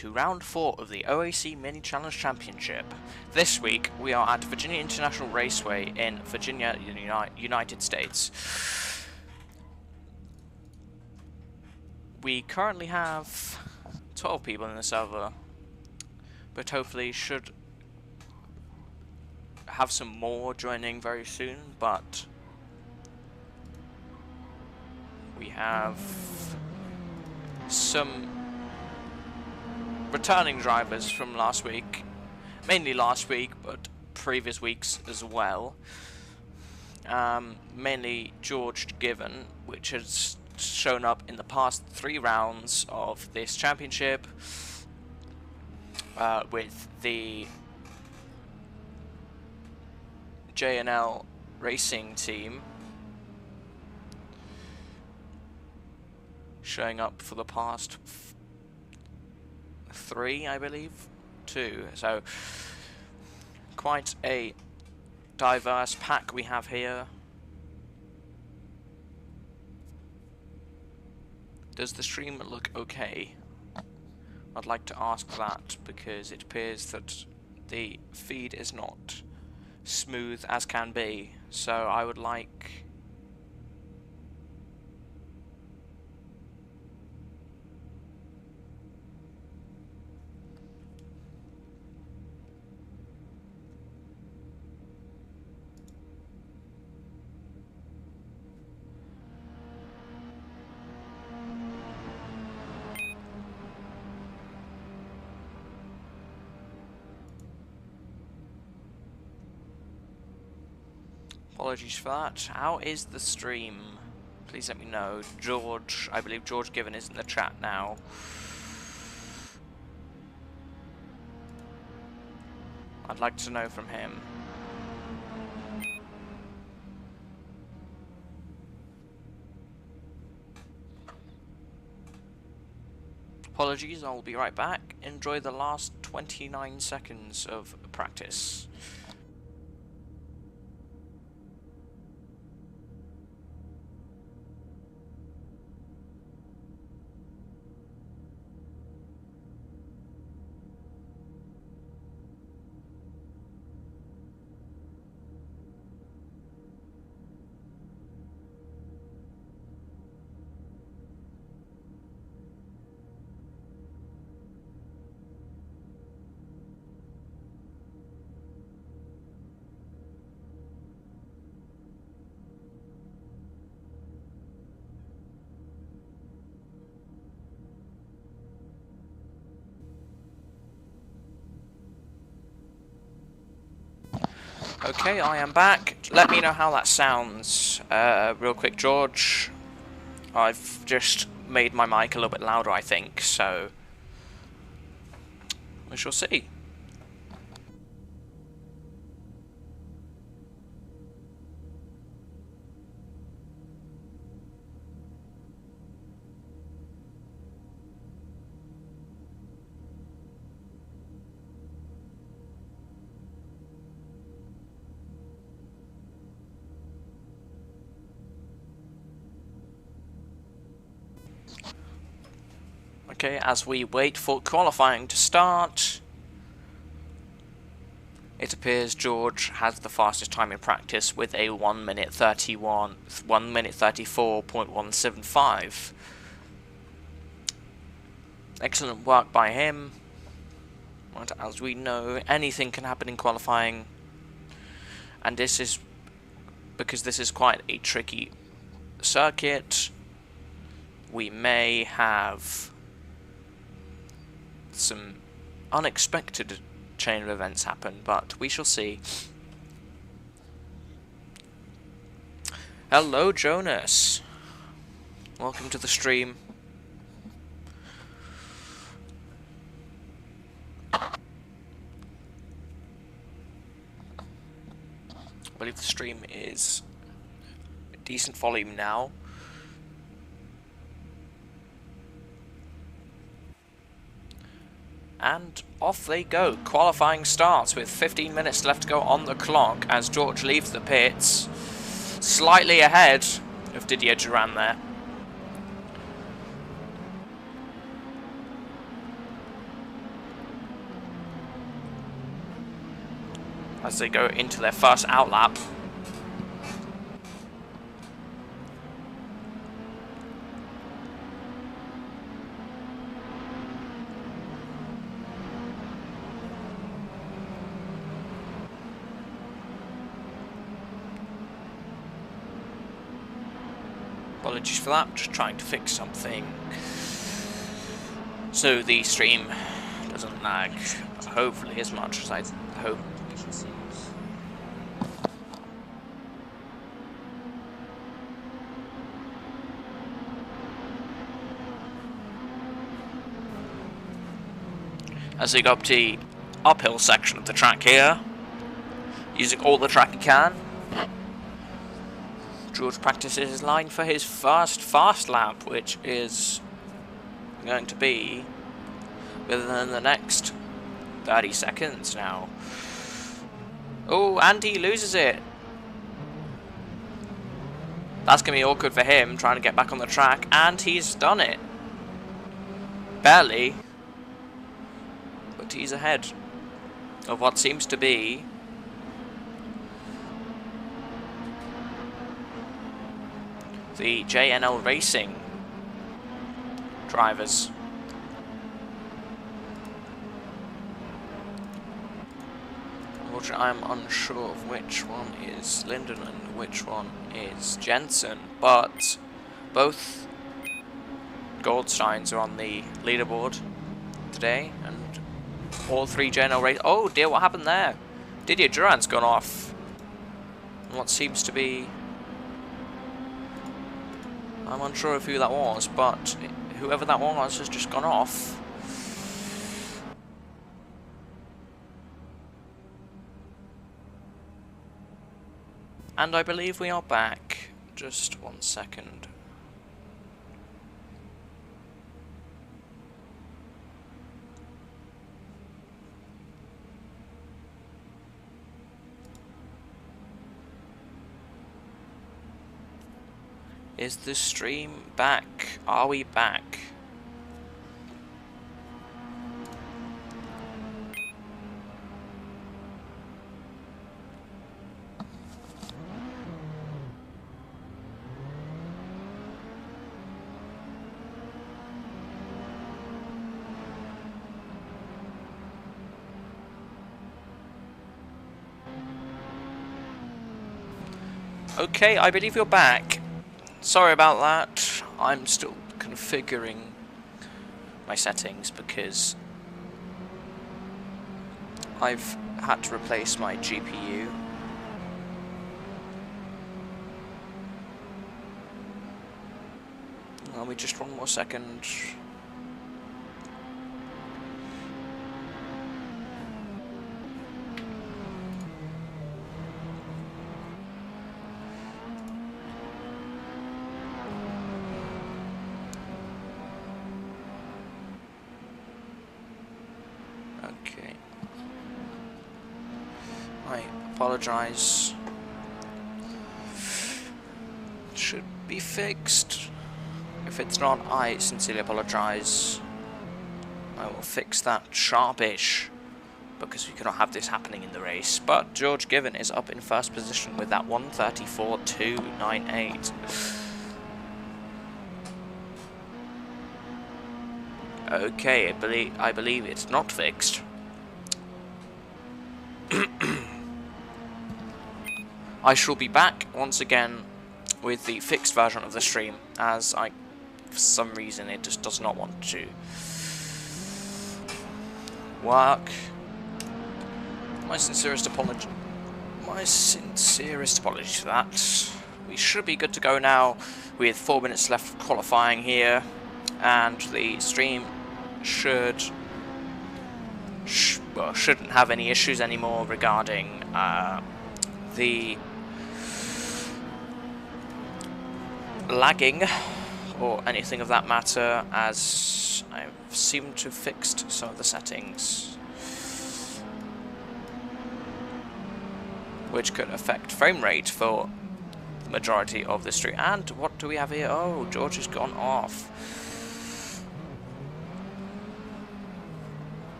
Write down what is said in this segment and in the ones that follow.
to round 4 of the OAC Mini Challenge Championship. This week we are at Virginia International Raceway in Virginia, United States. We currently have 12 people in the server, but hopefully should have some more joining very soon. But we have some returning drivers from last week, mainly last week, but previous weeks as well. Mainly George Given, which has shown up in the past 3 rounds of this championship with the J&L Racing team, showing up for the past 3, I believe, 2. So quite a diverse pack we have here. Does the stream look okay? I'd like to ask that because it appears that the feed is not smooth as can be, so I would like apologies for that. How is the stream? Please let me know. George, I believe George Given is in the chat now. I'd like to know from him. Apologies, I'll be right back. Enjoy the last 29 seconds of practice. Okay, I am back. Let me know how that sounds. Real quick, George. I've just made my mic a little bit louder, I think, so we shall see. Okay, as we wait for qualifying to start, it appears George has the fastest time in practice with a 1:34.175. Excellent work by him. But as we know, anything can happen in qualifying, and this is because this is quite a tricky circuit. We may have some unexpected chain of events happen, but we shall see. Hello, Jonas. Welcome to the stream. I believe the stream is a decent volume now. And off they go. Qualifying starts with 15 minutes left to go on the clock as George leaves the pits. Slightly ahead of Didier Duran there. as they go into their first outlap. Apologies for that, I'm just trying to fix something so the stream doesn't lag, hopefully as much as I hope. As we go up to the uphill section of the track here, using all the track he can. George practices his line for his first fast lap, which is going to be within the next 30 seconds now. Oh, and he loses it. That's going to be awkward for him, trying to get back on the track, and he's done it. Barely. But he's ahead of what seems to be the JNL Racing drivers. Unfortunately, I'm unsure of which one is Linden and which one is Jensen, but both Goldsteins are on the leaderboard today, and all three JNL Racing. Oh dear, what happened there? Didier Durant's gone off. And what seems to be, I'm unsure of who that was, but whoever that was has just gone off. And I believe we are back. Just 1 second. Is the stream back? Are we back? Okay, I believe you're back. Sorry about that. I'm still configuring my settings because I've had to replace my GPU. Allow me just 1 more second. Okay. I apologize. It should be fixed. If it's not, I sincerely apologize. I will fix that sharpish, because we cannot have this happening in the race. But George Given is up in first position with that 1:34.298. Okay, I believe it's not fixed. I shall be back once again with the fixed version of the stream, as for some reason it just does not want to work. My sincerest apologies for that. We should be good to go now with 4 minutes left of qualifying here, and the stream shouldn't have any issues anymore regarding the lagging or anything of that matter, as I've seemed to have fixed some of the settings which could affect frame rate for the majority of the stream. And what do we have here? Oh, George has gone off.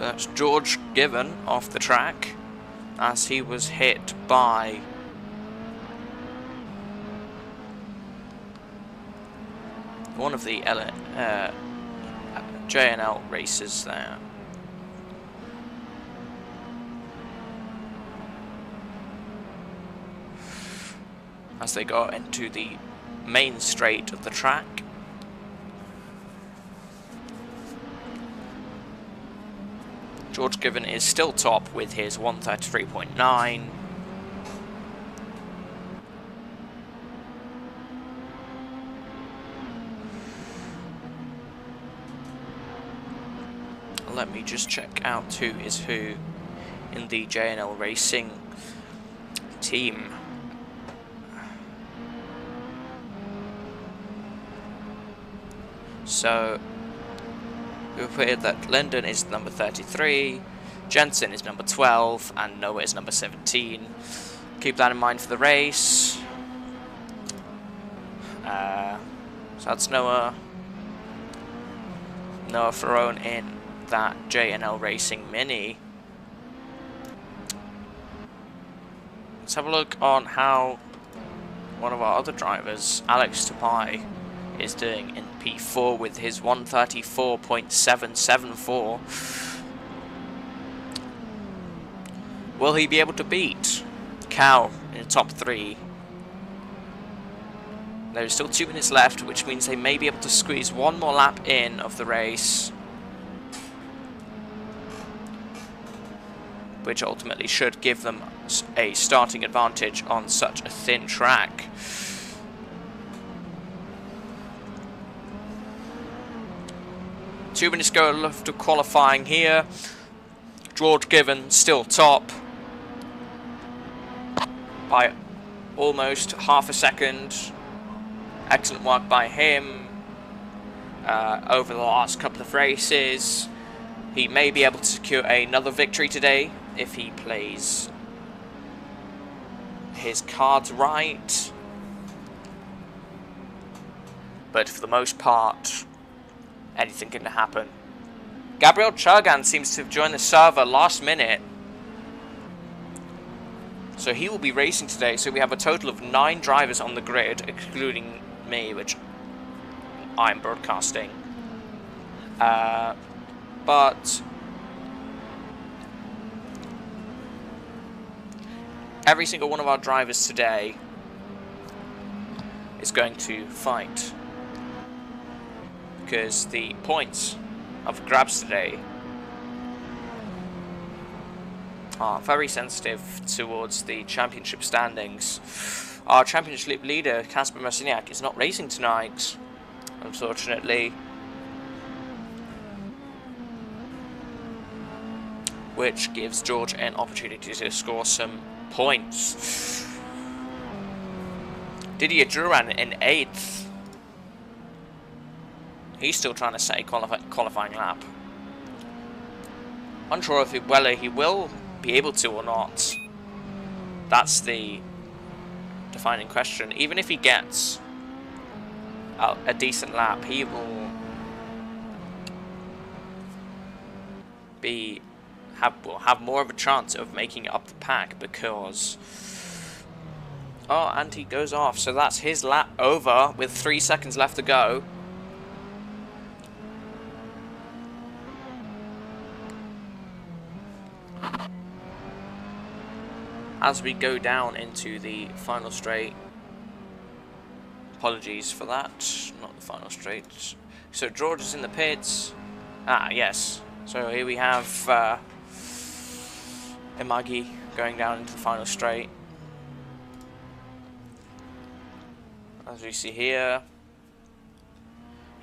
that's George Given off the track as he was hit by one of the J&L racers there. As they go into the main straight of the track. George Given is still top with his 133.9. Let me just check out who is who in the J&L Racing team. So we've heard that Linden is number 33, Jensen is number 12, and Noah is number 17. Keep that in mind for the race. So that's Noah Ferrone in that J&L Racing Mini. Let's have a look on how one of our other drivers, Alex Tapai, is doing in P4 with his 134.774. Will he be able to beat Cal in the top 3? There's still 2 minutes left, which means they may be able to squeeze one more lap in of the race, which ultimately should give them a starting advantage on such a thin track. Two minutes go left of qualifying here. George Given still top by almost half a second. Excellent work by him over the last couple of races. He may be able to secure another victory today if he plays his cards right. But for the most part, anything can happen. Gabriel Churgan seems to have joined the server last minute, so he will be racing today. So we have a total of 9 drivers on the grid, excluding me, which I'm broadcasting. But every single one of our drivers today is going to fight, because the points of grabs today are very sensitive towards the championship standings. Our championship leader, Kasper Marciniak, is not racing tonight, unfortunately, which gives George an opportunity to score some points. Didier Duran in 8th. He's still trying to set a qualifying lap. Unsure if whether he will be able to or not. That's the defining question. Even if he gets a decent lap, he will have more of a chance of making it up the pack, because and he goes off. So that's his lap over with 3 seconds left to go. As we go down into the final straight. Apologies for that, not the final straight. So George is in the pits. Yes. So here we have Imagi going down into the final straight. As we see here.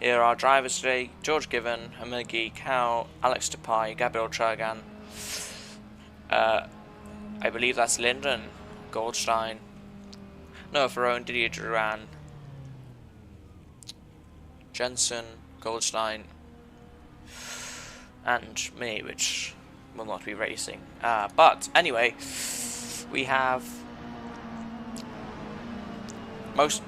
Here are our drivers today: George Given, Imagi, Cow, Alex Tapai, Gabriel Churgan. I believe that's Linden, Goldstein, Noah Ferrone, Didier Duran, Jensen, Goldstein, and me, which will not be racing. But anyway, we have most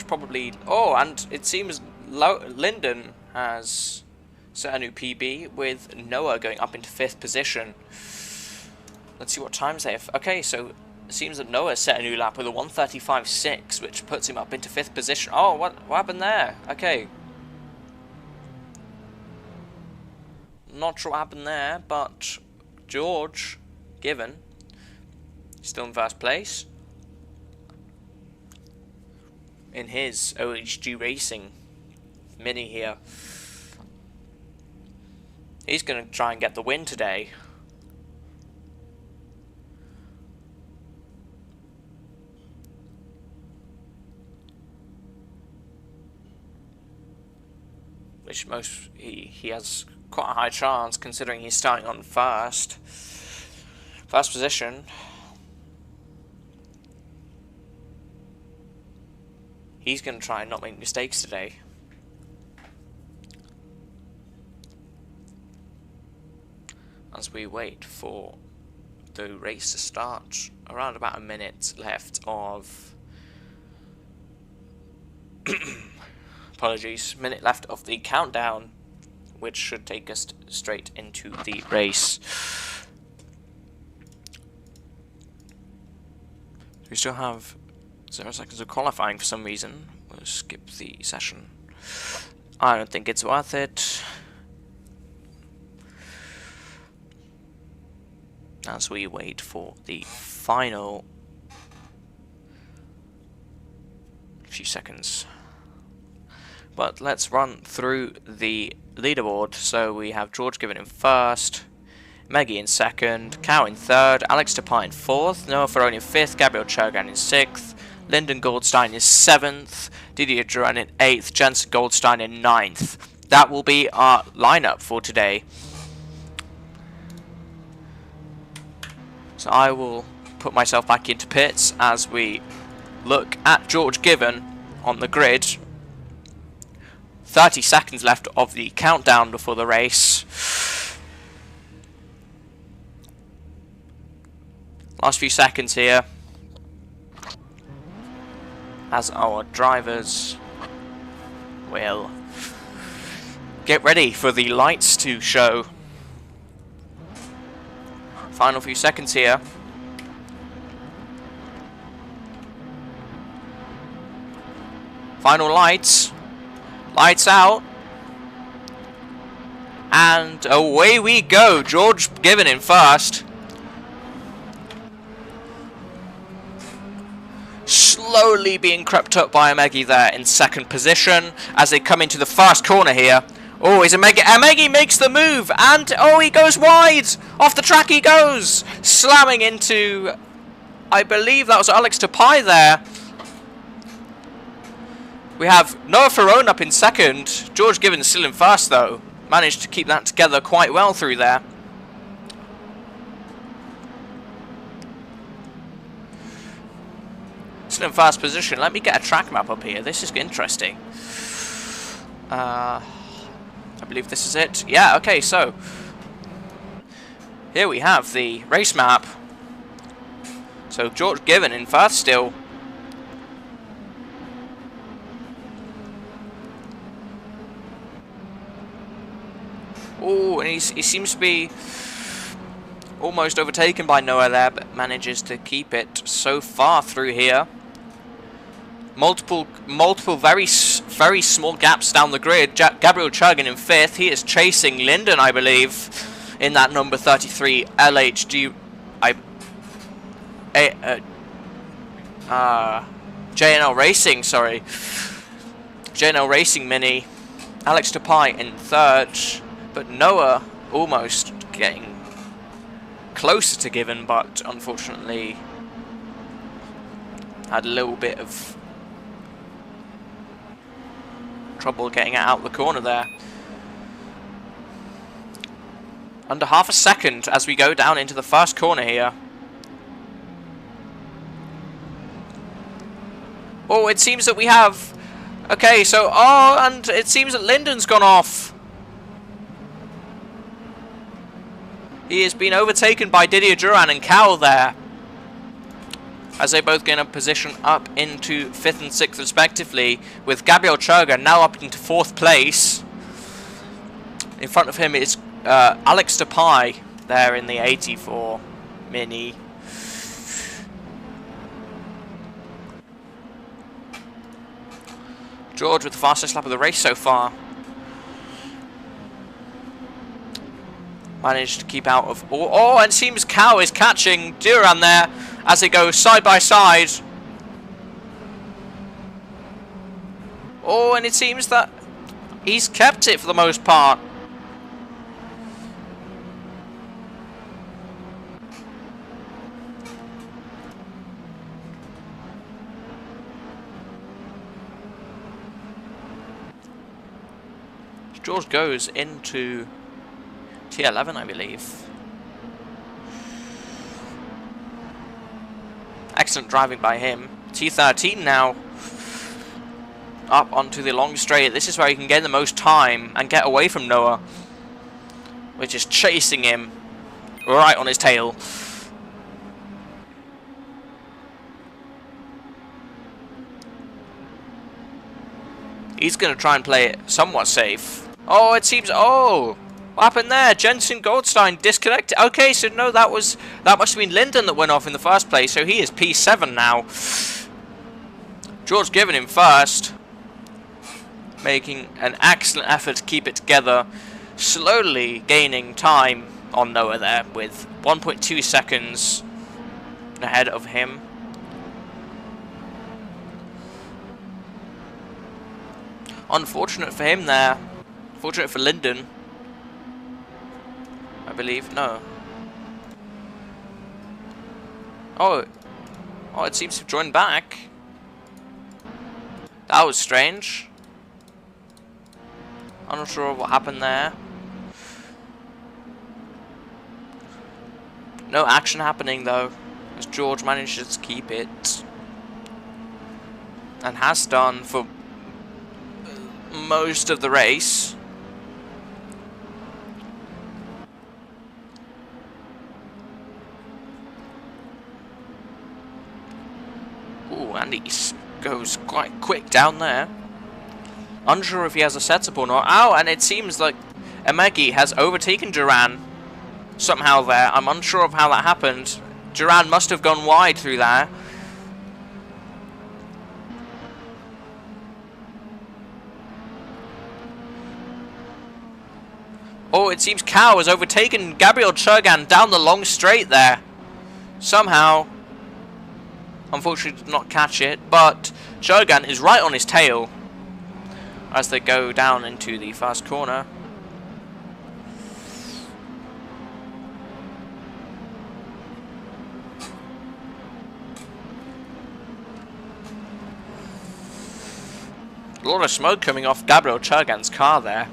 probably. Oh, and it seems Linden has set a new PB with Noah going up into 5th position. Let's see what times they have. Okay, so it seems that Noah set a new lap with a 1:35.6, which puts him up into 5th position. Oh, what happened there? Okay. Not sure what happened there, but George Given still in 1st place in his OHG Racing Mini here. He's going to try and get the win today. Which he has quite a high chance, considering he's starting on first position. He's going to try and not make mistakes today. As we wait for the race to start, around about a minute left of apologies, minute left of the countdown, which should take us straight into the race. We still have 0 seconds of qualifying for some reason. We'll skip the session. I don't think it's worth it. As we wait for the final few seconds. But let's run through the leaderboard. So we have George Given in 1st, Meggy in 2nd, Cow in 3rd, Alex Tapai in 4th, Noah Ferroni in 5th, Gabriel Chergan in 6th, Lyndon Goldstein in 7th, Didier Duran in 8th, Jensen Goldstein in 9th. That will be our lineup for today. So I will put myself back into pits as we look at George Given on the grid. 30 seconds left of the countdown before the race. Last few seconds here as our drivers will get ready for the lights to show. Final few seconds here. Final lights. Lights out. And away we go. George Given in 1st. Slowly being crept up by Meggy there in 2nd position as they come into the first corner here. Oh, is Meggy? Meggy makes the move, and oh, he goes wide. Off the track he goes, slamming into, I believe that was Alex Tapai there. We have Noah Ferrone up in 2nd. George Given still in 1st though. Managed to keep that together quite well through there. Still in 1st position. Let me get a track map up here. This is interesting. I believe this is it. Yeah, okay, so here we have the race map. So George Given in 1st still. Oh, and he seems to be almost overtaken by Noah there, but manages to keep it so far through here. Multiple very small gaps down the grid. Gabriel Chergan in 5th. He is chasing Lyndon, I believe, in that number 33 LHG. JNL Racing, sorry. JNL Racing Mini. Alex Tapai in 3rd, but Noah almost getting closer to Given, but unfortunately had a little bit of trouble getting it out the corner there. Under half a second as we go down into the first corner here. Oh, it seems that we have... Okay, so... Oh, and it seems that Lyndon's gone off. He has been overtaken by Didier Duran and Cowell there, as they both gain a position up into 5th and 6th respectively, with Gabriel Chergan now up into 4th place. In front of him is Alex Tapai there in the 84 Mini. George with the fastest lap of the race so far. Managed to keep out of... Oh, and it seems Cow is catching Duran there as they go side by side. Oh, and it seems that he's kept it for the most part. George goes into T11, I believe. Excellent driving by him. T13 now. Up onto the long straight. This is where he can get the most time and get away from Noah, which is chasing him right on his tail. He's going to try and play it somewhat safe. Oh, it seems... Oh! What happened there? Jensen Goldstein disconnected. Okay, so no, that must have been Lyndon that went off in the first place. So he is P7 now. George giving him first. Making an excellent effort to keep it together. Slowly gaining time on Noah there with 1.2 seconds ahead of him. Unfortunate for him there. Fortunate for Lyndon, I believe. No. Oh, it seems to have joined back. That was strange. I'm not sure what happened there. No action happening though, as George manages to keep it, and has done for most of the race. Ooh, and he goes quite quick down there. Unsure if he has a setup or not. Oh, and it seems like Emegi has overtaken Duran somehow there. I'm unsure of how that happened. Duran must have gone wide through there. Oh, it seems Cow has overtaken Gabriel Churgan down the long straight there. Somehow. Unfortunately did not catch it, but Churgan is right on his tail as they go down into the fast corner. A lot of smoke coming off Gabriel Churgan's car there.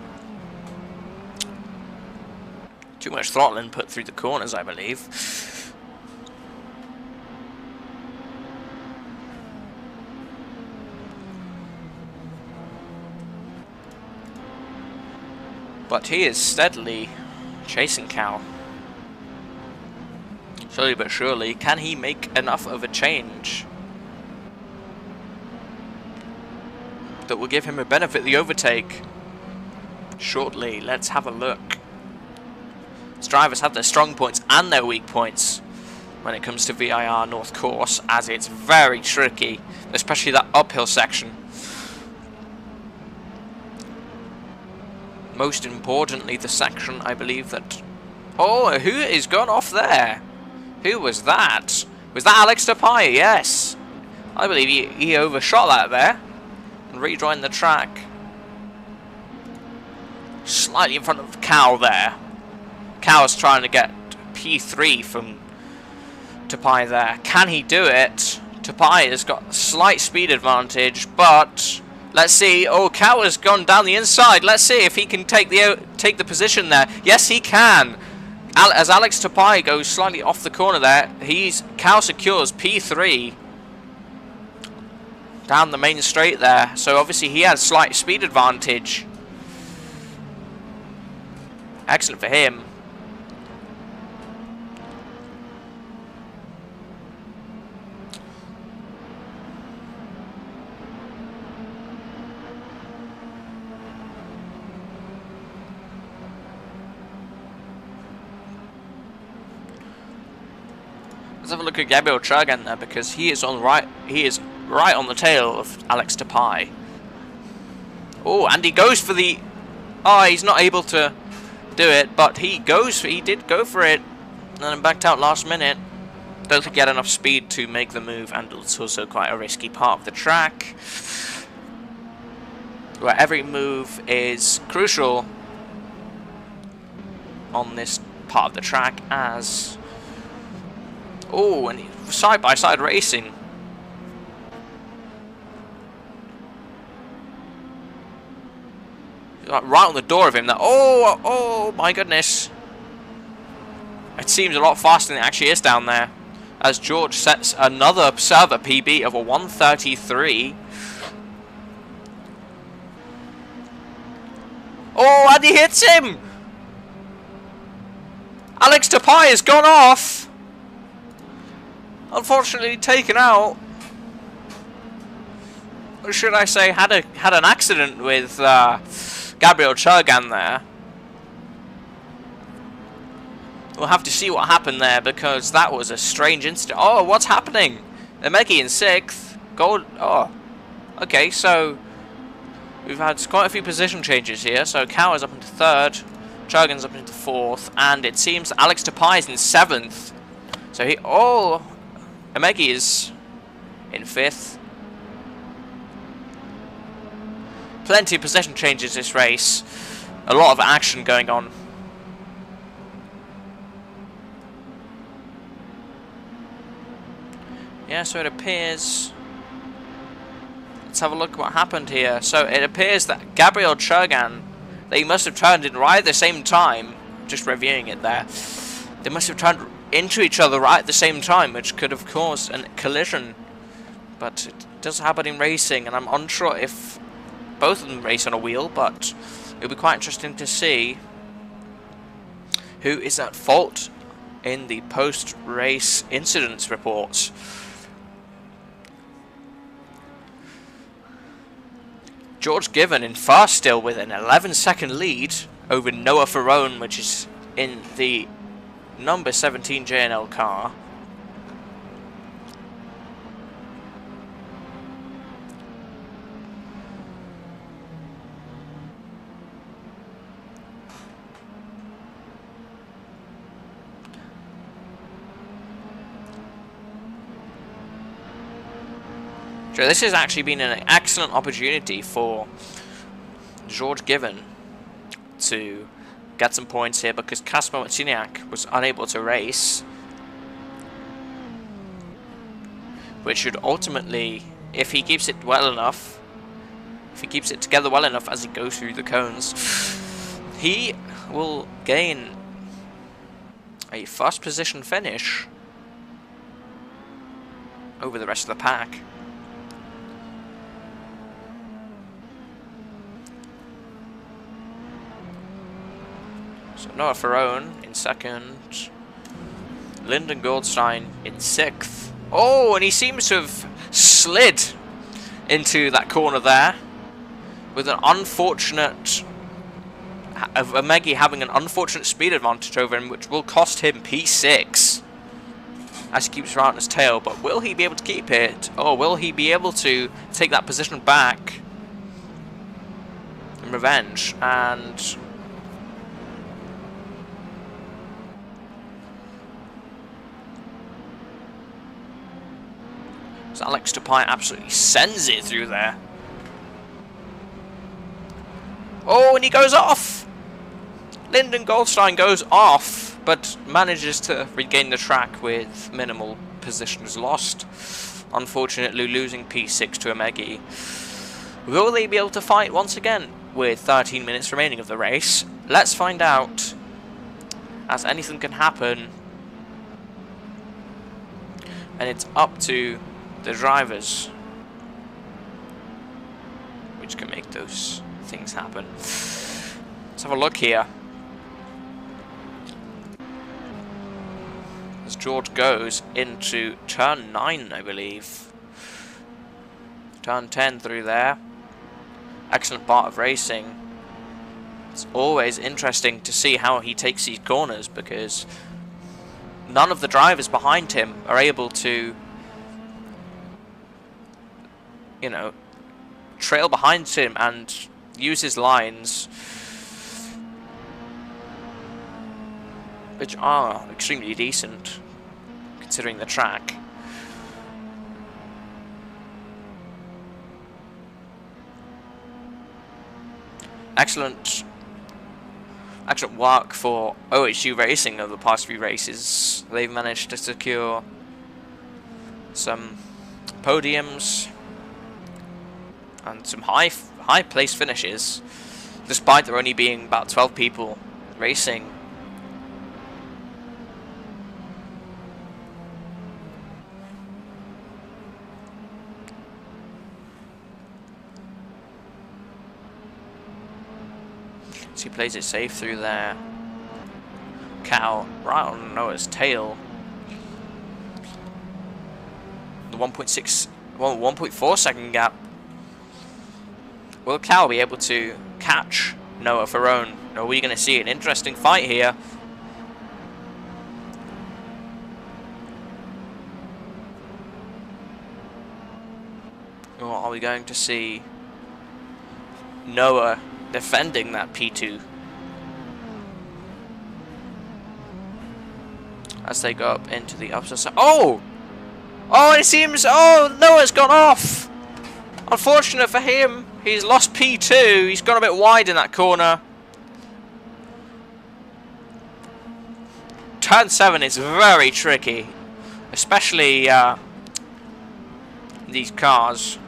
Too much throttle input through the corners, I believe. But he is steadily chasing Cow. Slowly but surely, can he make enough of a change that will give him a benefit the overtake? Shortly, let's have a look. These drivers have their strong points and their weak points when it comes to VIR North Course, as it's very tricky, especially that uphill section. Most importantly, the section, I believe that... Oh, who is gone off there? Who was that? Was that Alex Tapai? Yes. I believe he overshot that there and rejoined the track. Slightly in front of Cow there. Cow's trying to get P3 from Tapai there. Can he do it? Tapai has got slight speed advantage, but... Let's see. Oh, Cow has gone down the inside. Let's see if he can take the position there. Yes, he can. As Alex Tapai goes slightly off the corner there, Cow secures P3 down the main straight there. So obviously he has slight speed advantage. Excellent for him. Let's have a look at Gabriel Churgan there, because he is right on the tail of Alex Tapai. Oh, and he goes for the... Oh, he's not able to do it, but he did go for it, and then backed out last minute. Don't think he had enough speed to make the move, and it's also quite a risky part of the track, where every move is crucial on this part of the track, as... Oh, and side-by-side racing. Right on the door of him. That oh my goodness! It seems a lot faster than it actually is down there, as George sets another server PB of a 1:33. Oh, and he hits him! Alex Tapai has gone off. Unfortunately taken out. Or should I say, had an accident with Gabriel Churgan there. We'll have to see what happened there, because that was a strange incident. Oh, what's happening? Emegi in 6th. Gold. Oh. Okay, so we've had quite a few position changes here. So Cow is up into 3rd. Churgan's up into 4th. And it seems Alex Tapai is in 7th. So he... Oh... Emegi is in 5th. Plenty of possession changes this race. A lot of action going on. Yeah, so it appears... Let's have a look at what happened here. So it appears that Gabriel Churgan, they must have turned in right at the same time. Just reviewing it there. They must have turned into each other right at the same time, which could have caused a collision. But it does happen in racing, and I'm unsure if both of them race on a wheel, but it'll be quite interesting to see who is at fault in the post-race incidents reports. George Given in first still with an 11-second lead over Noah Ferrone, which is in the number 17 JNL car. So this has actually been an excellent opportunity for George Given to get some points here, because Kasper Marciniak was unable to race, which should ultimately, if he keeps it well enough, if he keeps it together well enough as he goes through the cones, he will gain a first position finish over the rest of the pack. So Noah Ferrone in 2nd, Lyndon Goldstein in 6th. Oh, and he seems to have slid into that corner there with an unfortunate... Emegi having an unfortunate speed advantage over him, which will cost him P6 as he keeps right on his tail. But will he be able to keep it, or will he be able to take that position back in revenge? And so Alex Tapai absolutely sends it through there. Oh, and he goes off! Lyndon Goldstein goes off, but manages to regain the track with minimal positions lost. Unfortunately losing P6 to Emegi. Will they be able to fight once again with 13 minutes remaining of the race? Let's find out, as anything can happen. And it's up to the drivers which can make those things happen. Let's have a look here as George goes into turn 9, I believe. Turn 10 through there. Excellent part of racing. It's always interesting to see how he takes these corners, because none of the drivers behind him are able to, you know, trail behind him and use his lines, which are extremely decent considering the track. Excellent work for OHU Racing over the past few races. They've managed to secure some podiums and some high place finishes, despite there only being about 12 people racing. So he plays it safe through there. Cal right on Noah's tail. The 1.4 second gap. Will Cal be able to catch Noah Ferrone? Or are we going to see an interesting fight here? Or are we going to see Noah defending that P2 as they go up into the upper side? Oh! Oh, it seems... Oh, Noah's gone off! Unfortunate for him. He's lost P2. He's gone a bit wide in that corner. Turn 7 is very tricky, especially these cars.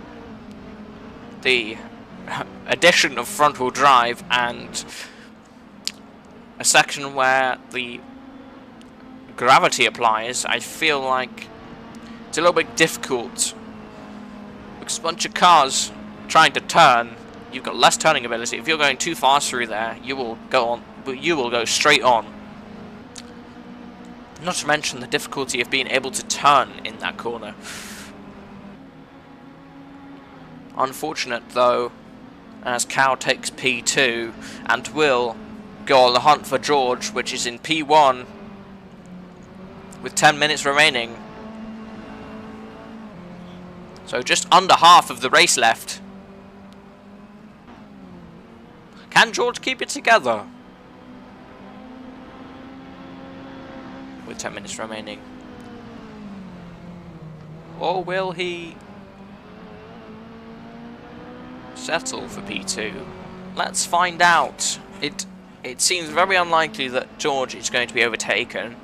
The addition of front-wheel drive and a section where the gravity applies, I feel like it's a little bit difficult because a bunch of cars trying to turn, you've got less turning ability. If you're going too fast through there, you will go straight on. Not to mention the difficulty of being able to turn in that corner. Unfortunate though, as Cal takes P2 and will go on the hunt for George, which is in P1 with 10 minutes remaining. So just under half of the race left. Can George keep it together? With 10 minutes remaining. Or will he settle for P2? Let's find out. It seems very unlikely that George is going to be overtaken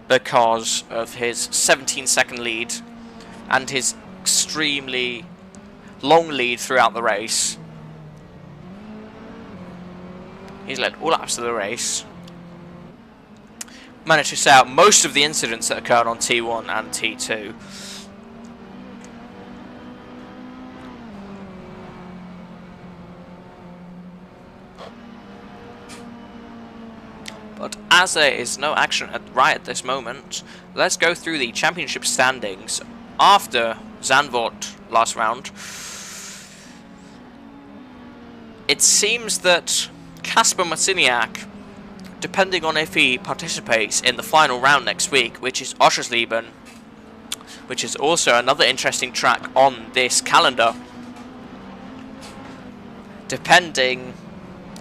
because of his 17-second lead and his extremely long lead throughout the race. He's led all laps of the race. Managed to set out most of the incidents that occurred on T1 and T2. But as there is no action right at this moment, let's go through the championship standings after Zandvoort last round. It seems that Kasper Marciniak, depending on if he participates in the final round next week, which is Oschersleben, which is also another interesting track on this calendar, depending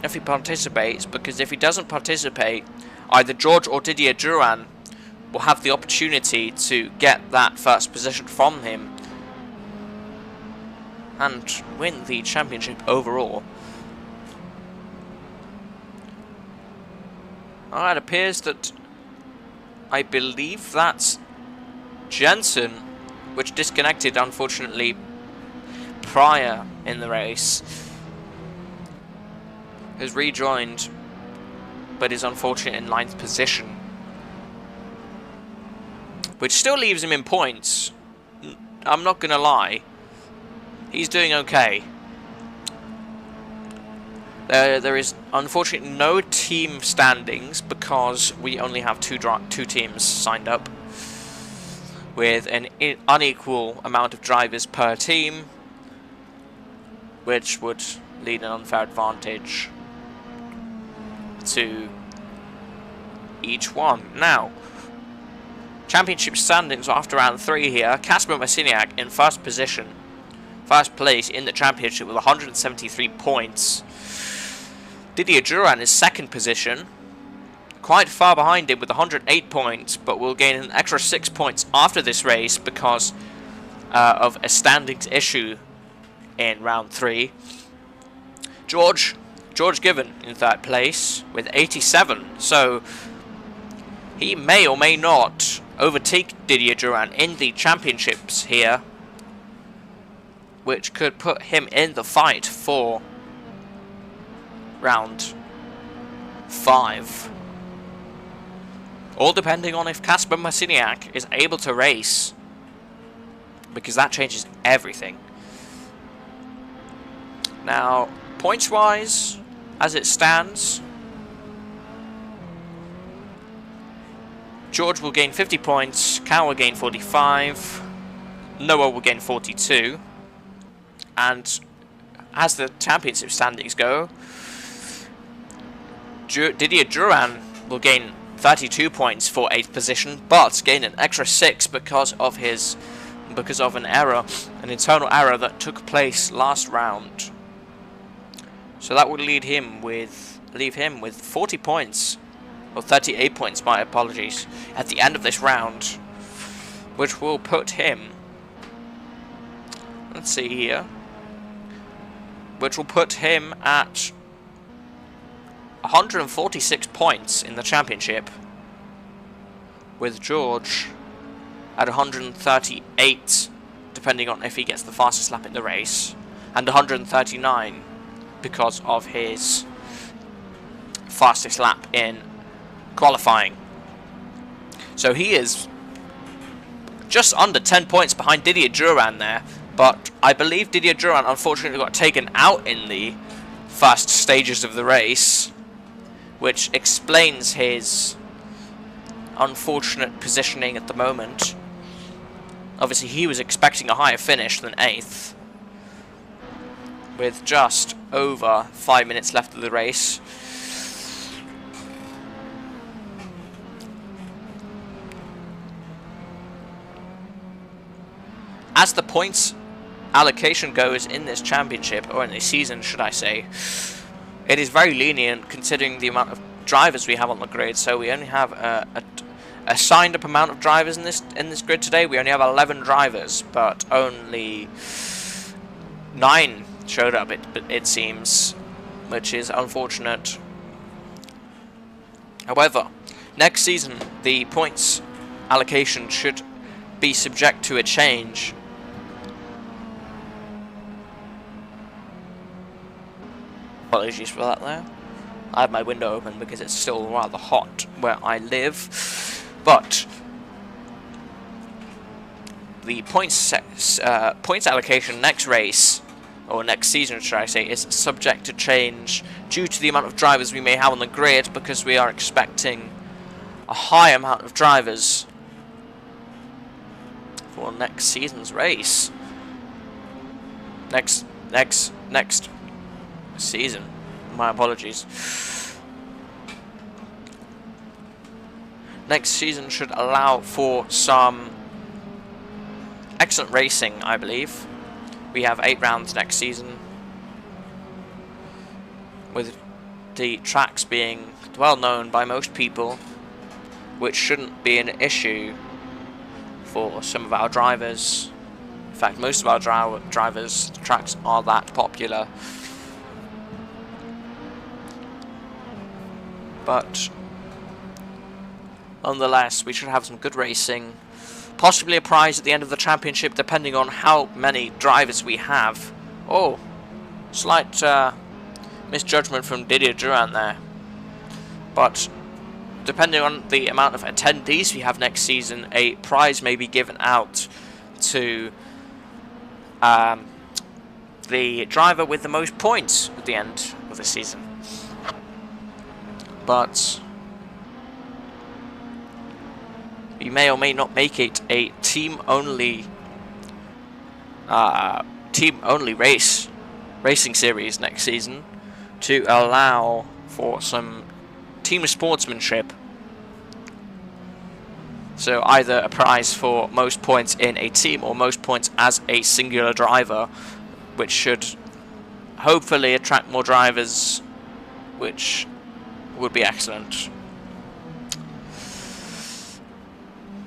if he participates, because if he doesn't participate, either George or Didier Duran will have the opportunity to get that first position from him and win the championship overall. It appears that I believe that's Jensen, which disconnected unfortunately prior in the race, has rejoined but is unfortunate in 9th position, which still leaves him in points. I'm not gonna lie, he's doing okay. There is unfortunately no team standings because we only have two teams signed up with an unequal amount of drivers per team, which would lead an unfair advantage to each one. Now, championship standings after round 3 here. Kasper Masiniak in first place in the championship with 173 points. Didier Duran is second position, quite far behind him with 108 points, but will gain an extra 6 points after this race because of a standings issue in round 3. George Given in third place with 87, so he may or may not overtake Didier Duran in the championships here, which could put him in the fight for round 5. All depending on if Kasper Masiniak is able to race, because that changes everything. Now, points-wise, as it stands, George will gain 50 points, Cal will gain 45, Noah will gain 42, and as the championship standings go, Didier Duran will gain 32 points for 8th position, but gain an extra 6 because of an error, an internal error that took place last round. So that would leave him with 40 points, or 38 points, my apologies, at the end of this round, which will put him, let's see here, which will put him at 146 points in the championship, with George at 138, depending on if he gets the fastest lap in the race, and 139 because of his fastest lap in qualifying. So he is just under 10 points behind Didier Duran there, but I believe Didier Duran unfortunately got taken out in the first stages of the race, which explains his unfortunate positioning at the moment. Obviously he was expecting a higher finish than 8th, with just over 5 minutes left of the race. As the points allocation goes in this championship, or in this season should I say, it is very lenient considering the amount of drivers we have on the grid. So we only have a signed up amount of drivers in this grid today. We only have 11 drivers, but only 9 showed up, it seems, which is unfortunate. However, next season the points allocation should be subject to a change. Apologies for that there. I have my window open because it's still rather hot where I live. But the points allocation next race, or next season should I say, is subject to change due to the amount of drivers we may have on the grid, because we are expecting a high amount of drivers for next season's race. Next season. My apologies. Next season should allow for some excellent racing, I believe. We have 8 rounds next season, with the tracks being well known by most people, which shouldn't be an issue for some of our drivers. In fact, most of our drivers' tracks are that popular. But nonetheless, we should have some good racing, possibly a prize at the end of the championship, depending on how many drivers we have. Oh, slight misjudgment from Didier Duran there. But depending on the amount of attendees we have next season, a prize may be given out to the driver with the most points at the end of the season. But we may or may not make it a team-only racing series next season, to allow for some team sportsmanship. So either a prize for most points in a team or most points as a singular driver, which should hopefully attract more drivers, which would be excellent.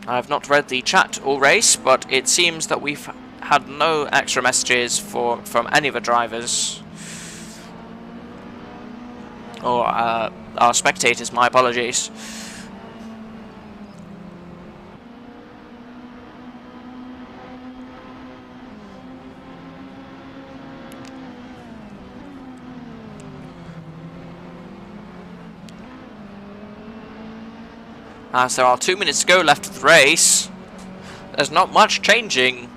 I have not read the chat all race, but it seems that we've had no extra messages from any of the drivers. Or our spectators, my apologies. As there are 2 minutes to go left of the race, there's not much changing,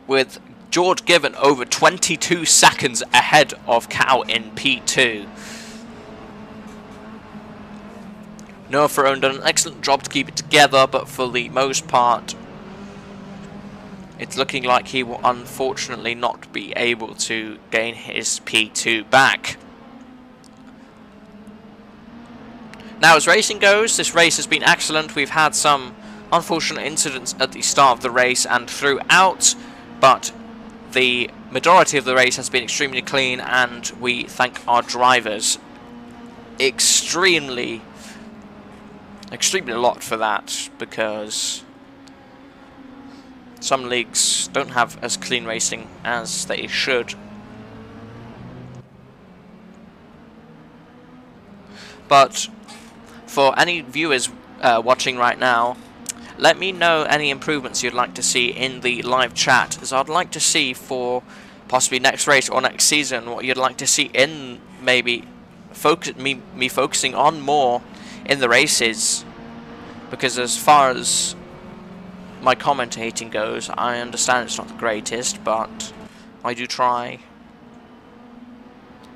with George Given over 22 seconds ahead of Cow in P2. Noah Ferone done an excellent job to keep it together, but for the most part, it's looking like he will unfortunately not be able to gain his P2 back. Now, as racing goes, this race has been excellent. We've had some unfortunate incidents at the start of the race and throughout, but the majority of the race has been extremely clean, and we thank our drivers extremely a lot for that, because some leagues don't have as clean racing as they should. But for any viewers watching right now, let me know any improvements you'd like to see in the live chat, as I'd like to see for possibly next race or next season what you'd like to see in maybe me focusing on more in the races, because as far as my commentating goes, I understand it's not the greatest, but I do try.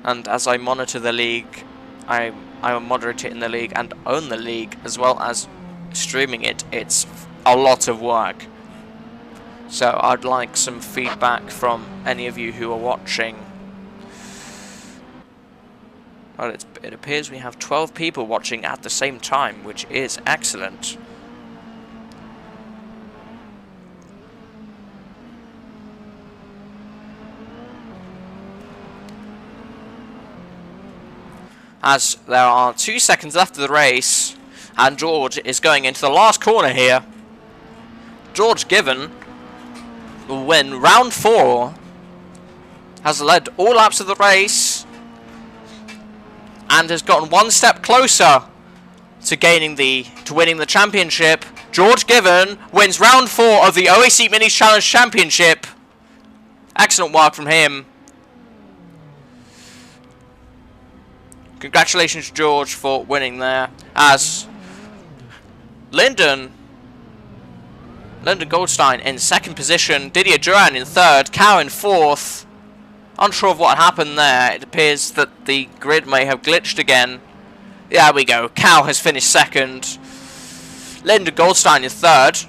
And as I monitor the league, I'm a moderator in the league and own the league, as well as streaming it. It's a lot of work. So I'd like some feedback from any of you who are watching. Well, it appears we have 12 people watching at the same time, which is excellent. As there are 2 seconds left of the race, and George is going into the last corner here. George Given will win round 4, has led all laps of the race, and has gotten 1 step closer to winning the championship. George Given wins round 4 of the OAC Minis Challenge Championship. Excellent work from him. Congratulations, George, for winning there. As Lyndon Goldstein in 2nd position, Didier Duran in 3rd, Cow in 4th. Unsure of what happened there. It appears that the grid may have glitched again. There we go. Cow has finished 2nd. Lyndon Goldstein in 3rd.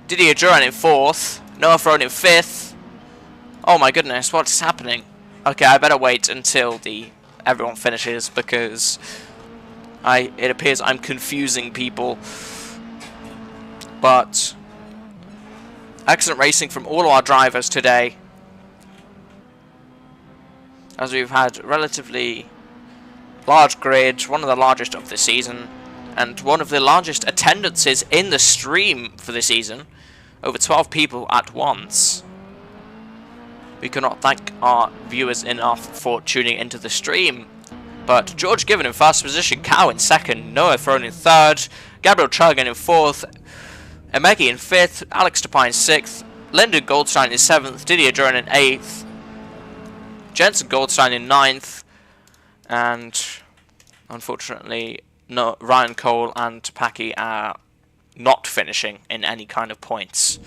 Didier Duran in 4th. Noah Ferone in 5th. Oh my goodness, what's happening? Okay, I better wait until everyone finishes, because it appears I'm confusing people. But excellent racing from all of our drivers today, as we've had relatively large grid, one of the largest of the season, and one of the largest attendances in the stream for the season. Over 12 people at once. We cannot thank our viewers enough for tuning into the stream. But George Given in 1st position, Cow in 2nd, Noah Ferone in 3rd, Gabriel Churgan in 4th, Emegi in 5th, Alex Tapine in 6th, Lyndon Goldstein in 7th, Didier Duran in 8th, Jensen Goldstein in 9th, and unfortunately Ryan Cole and Paki are not finishing in any kind of points.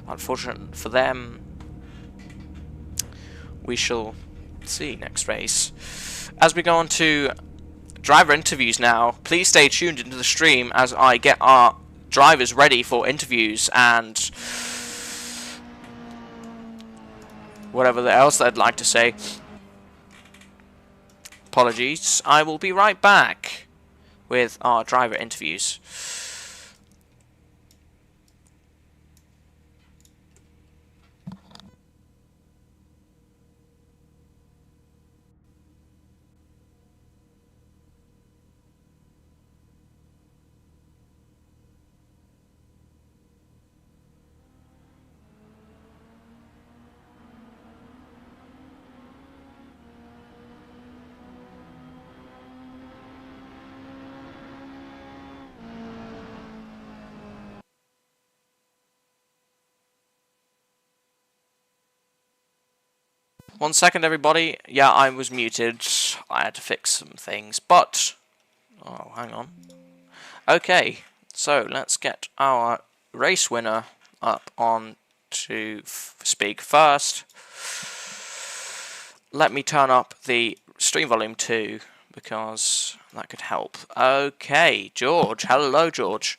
Unfortunate for them. We shall see next race. As we go on to driver interviews now, please stay tuned into the stream as I get our drivers ready for interviews and whatever else they'd like to say. Apologies. I will be right back with our driver interviews. 1 second, everybody. Yeah, I was muted. I had to fix some things, but... Oh, hang on. Okay, so let's get our race winner up on to speak first. Let me turn up the stream volume too, because that could help. Okay, George. Hello, George.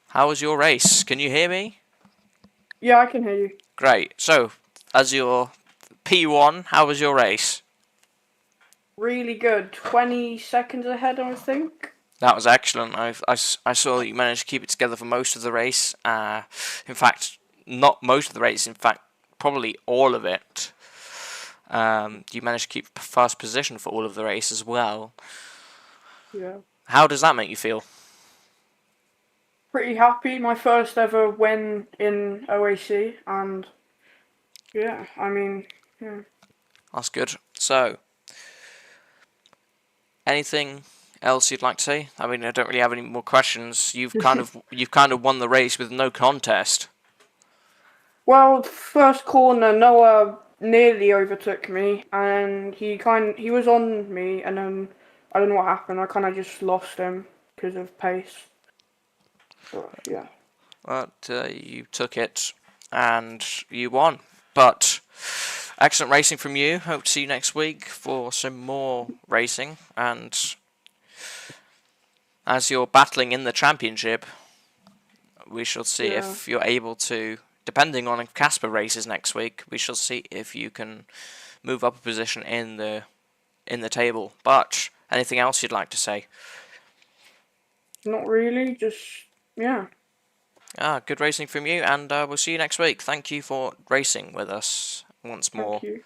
How was your race? Can you hear me? Yeah, I can hear you. Great. So, as your P1, how was your race? Really good. 20 seconds ahead, I think. That was excellent. I saw that you managed to keep it together for most of the race. In fact, not most of the race. In fact, probably all of it. You managed to keep first position for all of the race as well. Yeah. How does that make you feel? Pretty happy. My first ever win in OAC, and yeah, I mean, yeah. That's good. So, anything else you'd like to say? I mean, I don't really have any more questions. You've kind of won the race with no contest. Well, first corner, Noah nearly overtook me, and he was on me, and then I don't know what happened. I kind of just lost him because of pace. But yeah. But you took it and you won. But excellent racing from you. Hope to see you next week for some more racing. And as you're battling in the championship, we shall see if you're able to, depending on if Casper races next week, we shall see if you can move up a position in the table. But anything else you'd like to say? Not really, just yeah. Good racing from you, and we'll see you next week. Thank you for racing with us once more. Thank you.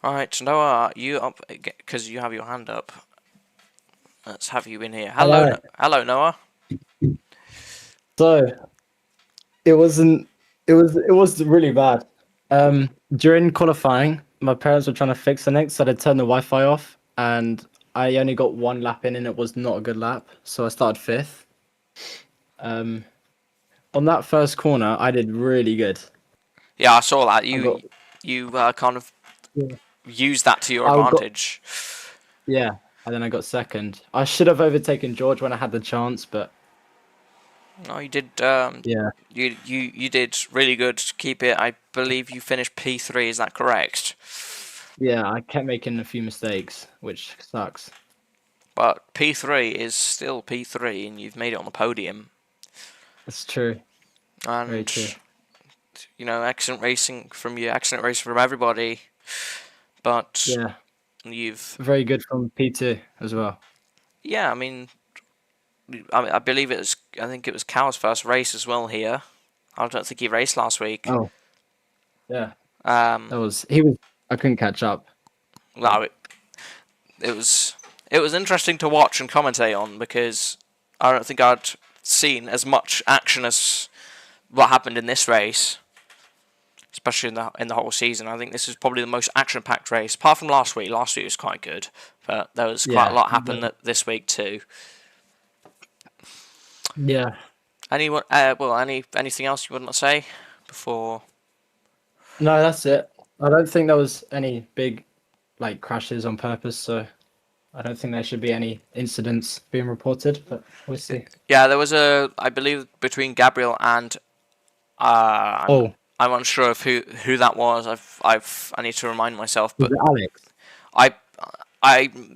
Alright, Noah, you up, because you have your hand up. Let's have you in here. Hello, hello, Noah. So, it was really bad. During qualifying, my parents were trying to fix something, so they turned the Wi-Fi off, and I only got one lap in, and it was not a good lap, so I started 5th. On that first corner, I did really good. Yeah, I saw that. You kind of used that to your advantage. Yeah, and then I got 2nd. I should have overtaken George when I had the chance, but no, you did. Yeah, you did really good to keep it. I believe you finished P3. Is that correct? yeah, I kept making a few mistakes, which sucks. But P3 is still P3, and you've made it on the podium. That's true. And very true. You know, excellent racing from you. Excellent racing from everybody. But yeah, you've very good from P2 as well. Yeah, I mean, I believe it was. I think it was Cal's first race as well here. I don't think he raced last week. Oh, yeah. He was. I couldn't catch up. No, it was interesting to watch and commentate on because I don't think I'd seen as much action as what happened in this race, especially in the whole season. I think this is probably the most action-packed race, apart from last week. Last week was quite good, but there was quite a lot happened this week too. Yeah. Anyone? Anything else you want to say before? No, that's it. I don't think there was any big, crashes on purpose. So, I don't think there should be any incidents being reported. But we'll see. Yeah, there was I believe between Gabriel and I'm unsure of who that was. I need to remind myself. But was it Alex?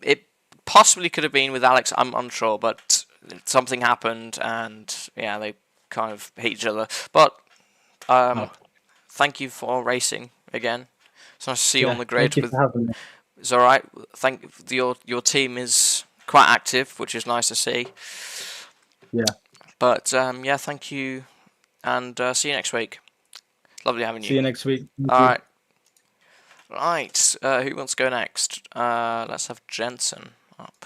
It possibly could have been with Alex. I'm unsure, but something happened, and yeah, they kind of hate each other. But thank you for racing again. It's nice to see you on the grid. Thank you for having me. It's all right. Your team is quite active, which is nice to see. Yeah. But yeah, thank you, and see you next week. Lovely having you. See you next week. All right. Right. Who wants to go next? Let's have Jensen up.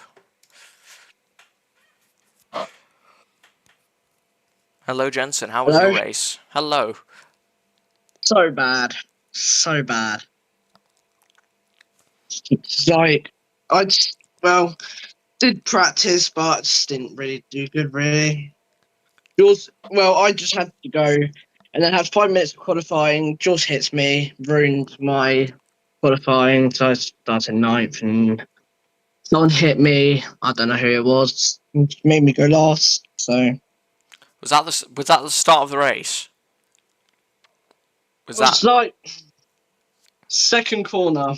Hello, Jensen. How was your race? Hello. So bad. So bad. Did practice, but just didn't really do good, really. I just had to go And then had 5 minutes of qualifying. Josh hits me, ruined my qualifying. So I started ninth, and someone hit me. I don't know who it was. Made me go last. So Was that the start of the race? Was it was that like second corner.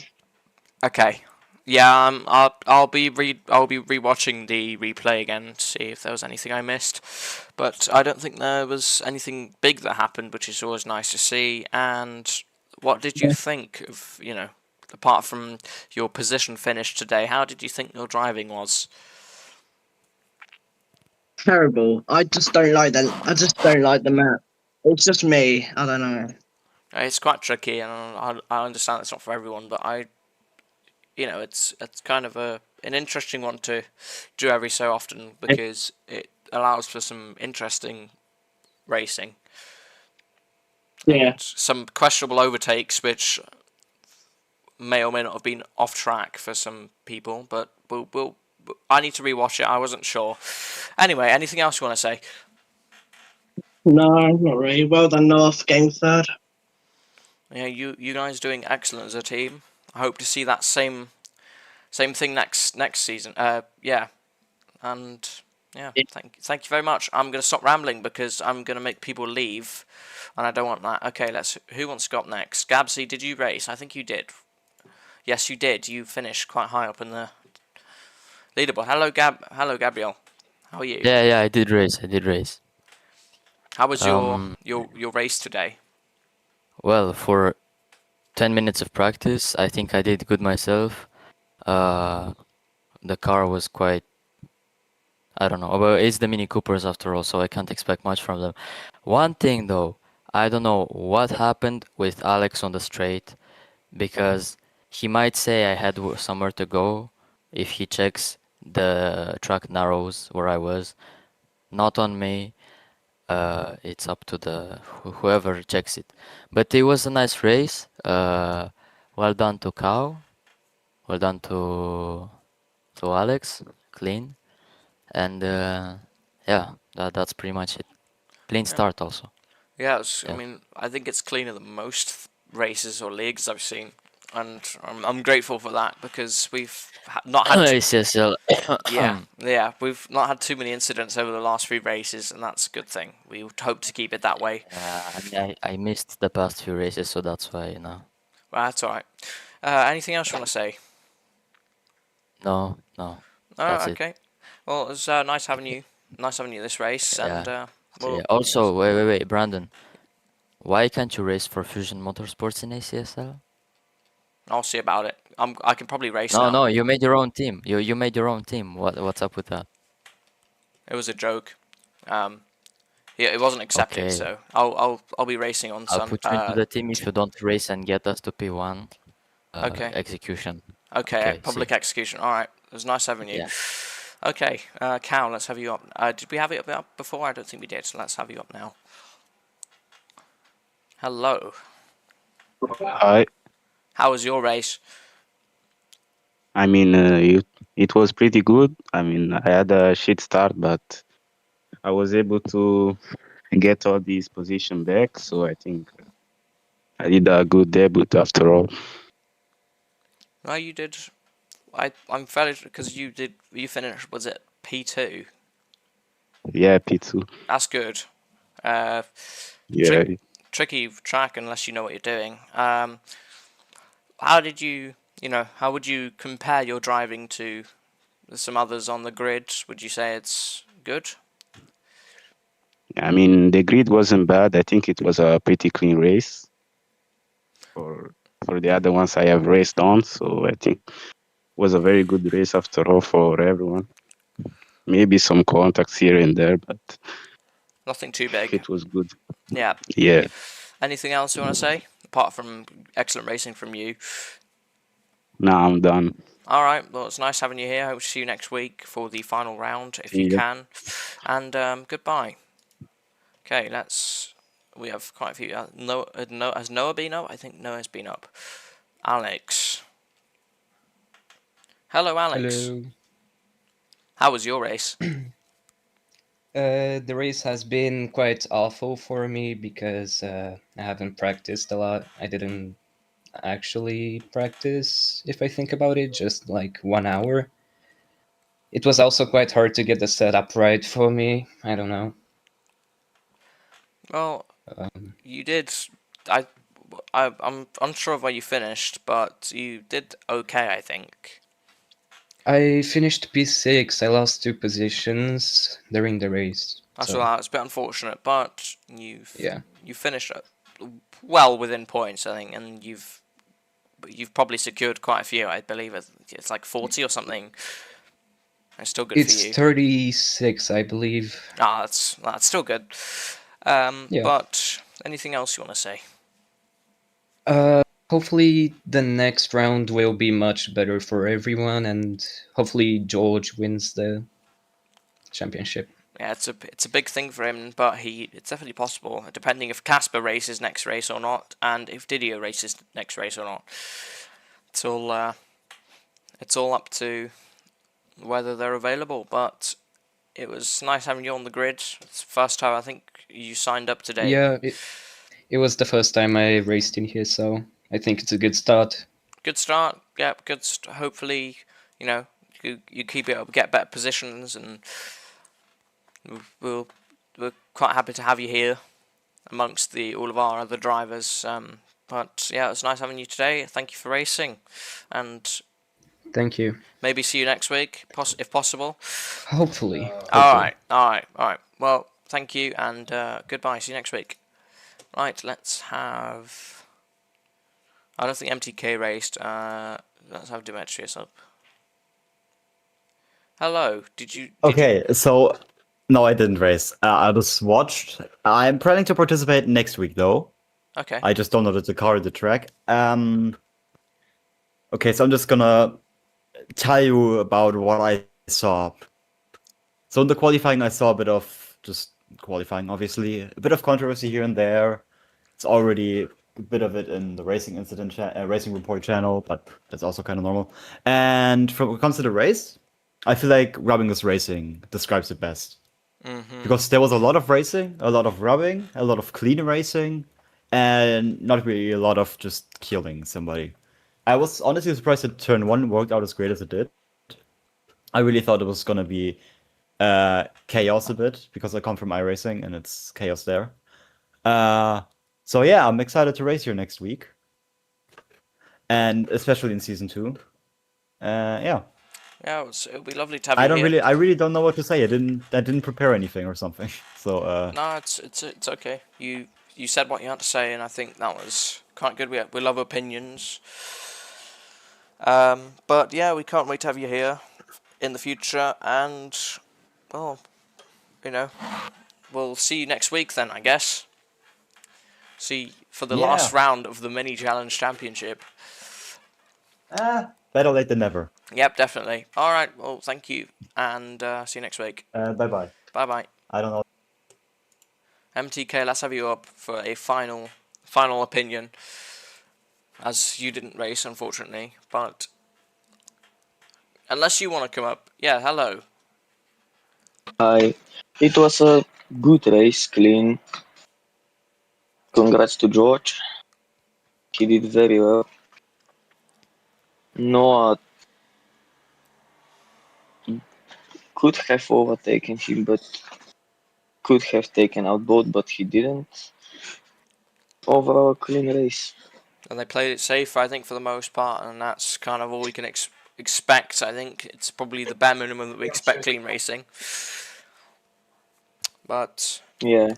okay? Yeah, I'll be rewatching the replay again to see if there was anything I missed, but I don't think there was anything big that happened, which is always nice to see. And what did you think of, apart from your position finish today? How did you think your driving was? Terrible. I just don't like that. I just don't like the map. It's just me. I don't know. It's quite tricky, and I understand it's not for everyone, but it's kind of an interesting one to do every so often because it allows for some interesting racing Yeah. and some questionable overtakes, which may or may not have been off track for some people. But I need to rewatch it. I wasn't sure. Anyway, anything else you want to say? No, not really. Well done, Noah, for getting third. Yeah, you guys doing excellent as a team. I hope to see that same thing next season. Yeah, and yeah, thank you very much. I'm gonna stop rambling because I'm gonna make people leave, and I don't want that. Okay, who wants to go up next? Gabsy, did you race? I think you did. Yes, you did. You finished quite high up in the leaderboard. Hello, Gabriel. How are you? Yeah, I did race. How was your Um, your race today? well, for 10 minutes of practice, I think I did good myself. Uh, the car was quite, I don't know, but it's the Mini Coopers after all, so I can't expect much from them. One thing though, I don't know what happened with Alex on the straight, because he might say I had somewhere to go if he checks the track narrows where I was. Not on me. It's up to the whoever checks it. But it was a nice race. Well done to Cow. Well done to Alex. Clean. And yeah, that's pretty much it. Clean Yeah, start also. yeah. I Yeah. mean, I think it's cleaner than most races or leagues I've seen, and I'm grateful for that because we've not had ACSL. yeah, we've not had too many incidents over the last few races, and that's a good thing. We would hope to keep it that way. I mean, I missed the past few races, so that's why, Well, that's all right. Anything else you want to say? No, Oh, that's it. okay. Well, it was nice having you. Nice having you this race, Yeah. and So, yeah. well, Also, wait, Brandon. Why can't you race for Fusion Motorsports in ACSL? I'll see about it. I can probably race No, now. you made your own team. You made your own team. What's up with that? It was a joke. Um, yeah, it wasn't accepted, Okay, so I'll be racing on I'll Sun. put you into the team if you don't race and get us to P1. Okay. Execution. Okay, Okay, see. public execution. All right, it was nice having you. Yeah. Okay, Cal, let's have you up. Did we have it up before? I don't think we did. So let's have you up now. Hello. Hi. How was your race? I mean, it was pretty good. I mean, I had a shit start, but I was able to get all these position back. So I think I did a good debut after all. No, you did. I'm fairly because you finished. Was it P2? Yeah, P2. That's good. Uh, Yeah. tricky track unless you know what you're doing. How did how would you compare your driving to some others on the grid? Would you say it's good? I mean, the grid wasn't bad. I think it was a pretty clean race for the other ones I have raced on. So I think it was a very good race after all for everyone. Maybe some contacts here and there, but Nothing too big. it was good. Yeah. Yeah. Anything else you want to say apart from excellent racing from you? Now I'm done. All right. Well, it's nice having you here. Hope to see you next week for the final round if you Yeah. can. And goodbye. Okay. We have quite a few. Has Noah been up? I think Noah's been up. Alex. Hello, Alex. Hello. How was your race? The race has been quite awful for me because I haven't practiced a lot. I didn't actually practice, if I think about it, just like 1 hour. It was also quite hard to get the setup right for me. I don't know. Well, Um, you did. I'm unsure of where you finished, but you did okay, I think. I finished P6. I lost 2 positions during the race. That's So, all right. It's a bit unfortunate, but yeah. you finished well within points, I think, and you've probably secured quite a few. I believe it's like 40 or something. It's still good for It's you. 36, I believe. Ah, that's still good. Yeah. But anything else you want to say? Hopefully the next round will be much better for everyone, and hopefully George wins the championship. Yeah, it's a big thing for him, but it's definitely possible, depending if Casper races next race or not, and if Didier races next race or not. It's all up to whether they're available. But it was nice having you on the grid. It's the first time I think you signed up today. Yeah, it was the first time I raced in here, so I think it's a good start. Good start. Yeah, good. Hopefully, you keep it up, get better positions, and we're quite happy to have you here amongst all of our other drivers. But yeah, it was nice having you today. Thank you for racing, and Thank you. maybe see you next week, if possible. Hopefully. All right. Well, thank you, and goodbye. See you next week. Right, let's have. I don't think MTK raced. Let's have Demetrius up. Hello. Did Okay, so no, I didn't race. I just watched. I'm planning to participate next week, though. Okay. I just don't know the car or the track. Okay, so I'm just gonna tell you about what I saw. So in the qualifying, I saw a bit of just qualifying, obviously, a bit of controversy here and there. It's already a bit of it in the racing incident, racing report channel, but that's also kind of normal. And when it comes to the race, I feel like Rubbingless Racing describes it best. Because there was a lot of racing, a lot of rubbing, a lot of clean racing, and not really a lot of just killing somebody. I was honestly surprised that turn 1 worked out as great as it did. I really thought it was gonna be chaos a bit, because I come from iRacing and it's chaos there. So yeah, I'm excited to race here next week. And especially in season 2. Yeah. Yeah, it'll be lovely to have you here. I really don't know what to say. I didn't prepare anything or something. So No, it's okay. You said what you had to say, and I think that was quite good. We love opinions. But yeah, we can't wait to have you here in the future, and well, we'll see you next week then, I guess. See for the last round of the mini challenge championship. better late than never. Yep, definitely. All right. Well, thank you, and see you next week. Bye bye. Bye bye. I don't know. MTK, let's have you up for a final opinion, as you didn't race, unfortunately. But unless you want to come up, yeah. Hello. Hi. It was a good race, clean. Congrats to George. He did very well. Noah could have overtaken him, but could have taken out both, but he didn't. Overall, clean race. And they played it safe, I think, for the most part, and that's kind of all we can expect. I think it's probably the bare minimum that we expect clean racing. But Yeah.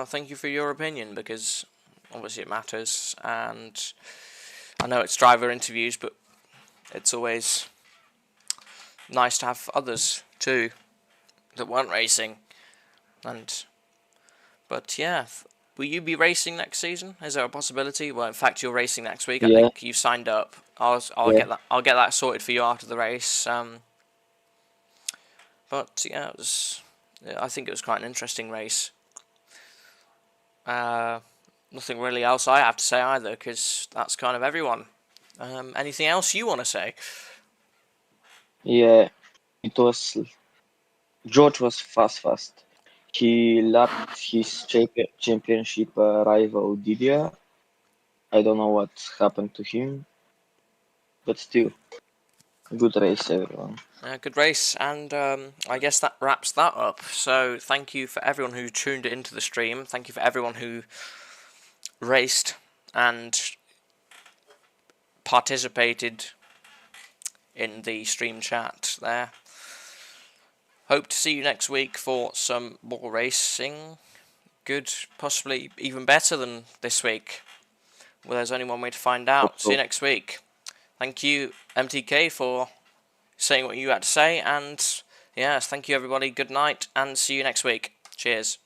thank you for your opinion, because obviously it matters, and I know it's driver interviews, but it's always nice to have others too that weren't racing. But yeah, will you be racing next season? Is there a possibility? Well, in fact, you're racing next week. I Yeah. think you've signed up. I'll Yeah. I'll get that sorted for you after the race. But yeah, I think it was quite an interesting race. Nothing really else I have to say either, because that's kind of everyone. Anything else you want to say? Yeah. It was. George was fast. He lapped his championship rival Didier. I don't know what happened to him, but still, good race, everyone. Good race, and I guess that wraps that up. So thank you for everyone who tuned into the stream. Thank you for everyone who raced and participated in the stream chat there. Hope to see you next week for some more racing. Good, possibly even better than this week. Well, there's only one way to find out. See you next week. Thank you, MTK, for saying what you had to say, and yes, thank you everybody. Good night, and see you next week. Cheers.